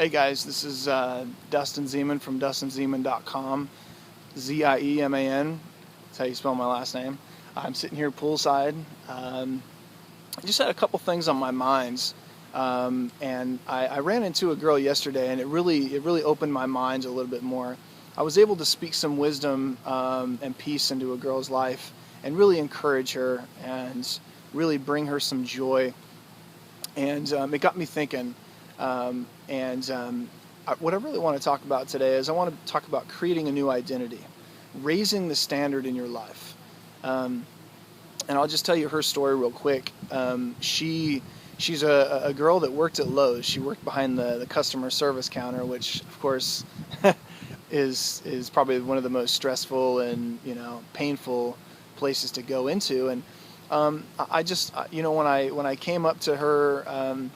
Hey guys, this is Dustin Zeman from DustinZeman.com. Zieman. That's how you spell my last name. I'm sitting here poolside. I just had a couple things on my mind, and I ran into a girl yesterday, and it really opened my mind a little bit more. I was able to speak some wisdom and peace into a girl's life, and really encourage her, and really bring her some joy. And it got me thinking. What I really want to talk about today is I want to talk about creating a new identity, raising the standard in your life. And I'll just tell you her story real quick. She's a girl that worked at Lowe's. She worked behind the customer service counter, which of course is probably one of the most stressful and painful places to go into. And I just when I came up to her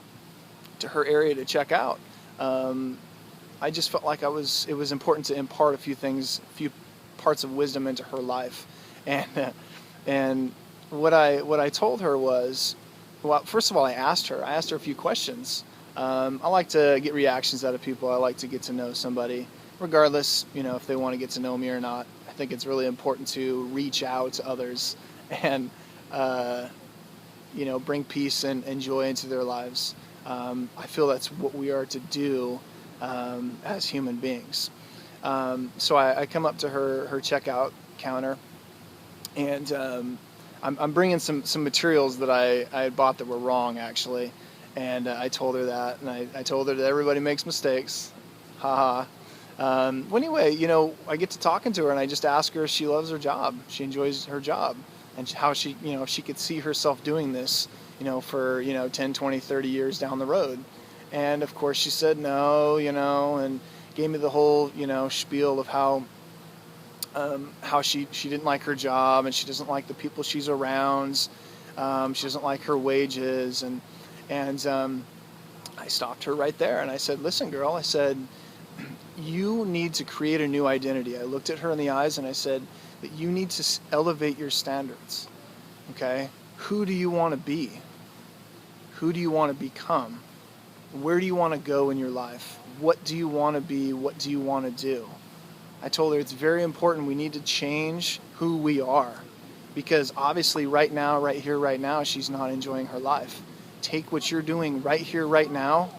area to check out, I just felt like it was important to impart a few parts of wisdom into her life. And what I told her was, well, first of all, I asked her a few questions. I like to get reactions out of people. I like to get to know somebody, regardless, if they want to get to know me or not. I think it's really important to reach out to others and bring peace and joy into their lives. I feel that's what we are to do as human beings. So I come up to her checkout counter, and I'm bringing some materials that I had bought that were wrong, actually. And I told her that, and I told her that everybody makes mistakes. Haha. Well, anyway, I get to talking to her, and I just ask her if she loves her job. She enjoys her job, and how she, if she could see herself doing this, for 10, 20, 30 years down the road. And of course she said no, and gave me the whole, spiel of how she didn't like her job, and she doesn't like the people she's around. She doesn't like her wages, and I stopped her right there, and I said, listen, girl, I said, you need to create a new identity. I looked at her in the eyes and I said that you need to elevate your standards. Okay? Who do you want to be? Who do you want to become? Where do you want to go in your life? What do you want to be? What do you want to do? I told her it's very important. We need to change who we are, because obviously right now, she's not enjoying her life. Take what you're doing right here, right now,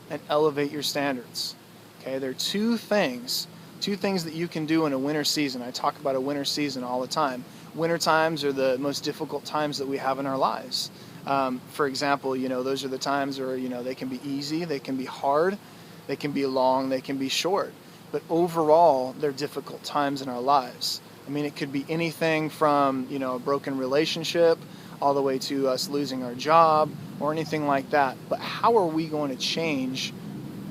and elevate your standards. Okay, there are two things that you can do in a winter season. I talk about a winter season all the time. Winter times are the most difficult times that we have in our lives. For example, those are the times where, they can be easy, they can be hard, they can be long, they can be short. But overall, they're difficult times in our lives. I mean, it could be anything from, a broken relationship all the way to us losing our job or anything like that. But how are we going to change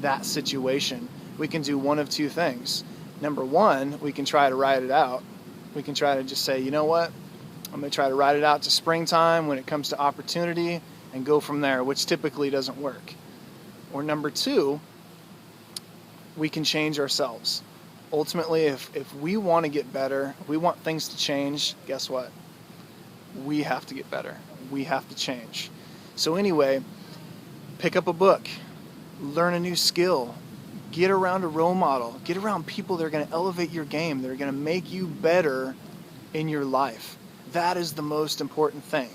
that situation? We can do one of two things. Number one, we can try to ride it out. We can try to just say, you know what? I'm going to try to ride it out to springtime when it comes to opportunity and go from there, which typically doesn't work. Or number two, we can change ourselves. Ultimately, if we want to get better, we want things to change, guess what? We have to get better. We have to change. So anyway, pick up a book, learn a new skill, get around a role model, get around people that are going to elevate your game, that are going to make you better in your life. That is the most important thing.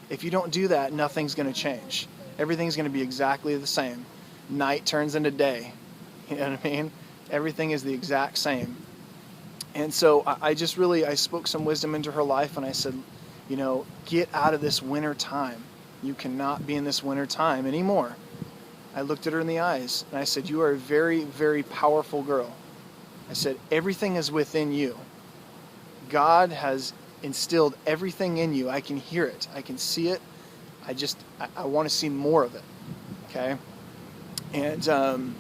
If you don't do that, nothing's going to change. Everything's going to be exactly the same. Night turns into day. You know what I mean? Everything is the exact same. And so I spoke some wisdom into her life, and I said, get out of this winter time. You cannot be in this winter time anymore. I looked at her in the eyes, and I said, you are a very, very powerful girl. I said, everything is within you. God has instilled everything in you. I can hear it. I can see it. I want to see more of it. Okay? And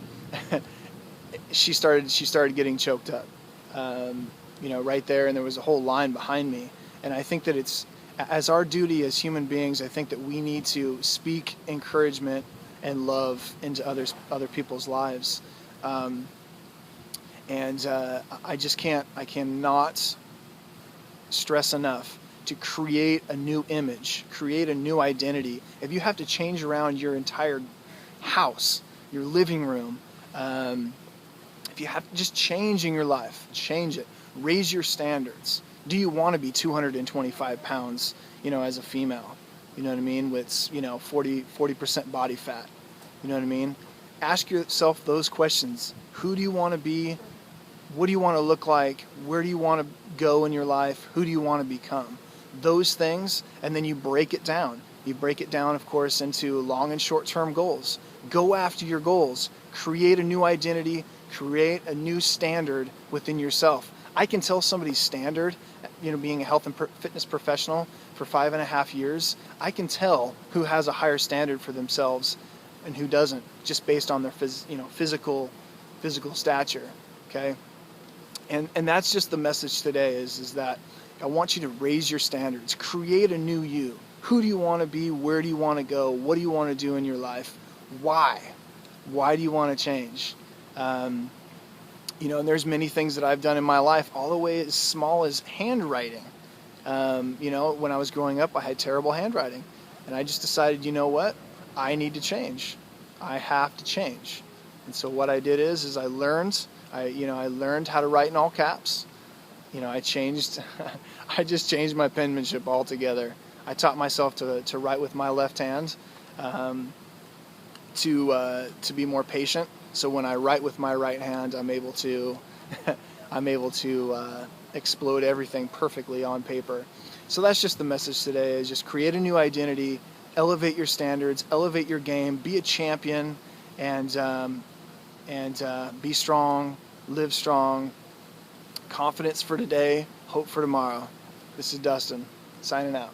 she started getting choked up, right there, and there was a whole line behind me. And I think that it's, as our duty as human beings, I think that we need to speak encouragement and love into other people's lives. I cannot stress enough to create a new image, create a new identity. If you have to change around your entire house, your living room, If you have just change in your life, change it. Raise your standards. Do you want to be 225 pounds, as a female? You know what I mean? With, 40% body fat. You know what I mean? Ask yourself those questions. Who do you want to be? What do you want to look like? Where do you want to go in your life? Who do you want to become? Those things, and then you break it down. You break it down, of course, into long and short-term goals. Go after your goals. Create a new identity. Create a new standard within yourself. I can tell somebody's standard, being a health and fitness professional for 5.5 years, I can tell who has a higher standard for themselves and who doesn't, just based on their physical stature. Okay, and that's just the message today is that I want you to raise your standards, create a new you. Who do you want to be? Where do you want to go? What do you want to do in your life? Why? Why do you want to change? And there's many things that I've done in my life, all the way as small as handwriting. When I was growing up, I had terrible handwriting, and I just decided, you know what? I need to change. I have to change. And so what I did is I learned how to write in all caps. I just changed my penmanship altogether. I taught myself to write with my left hand, to be more patient. So when I write with my right hand, I'm able to explode everything perfectly on paper. So that's just the message today: is just create a new identity, elevate your standards, elevate your game, be a champion, and be strong, live strong. Confidence for today, hope for tomorrow. This is Dustin, signing out.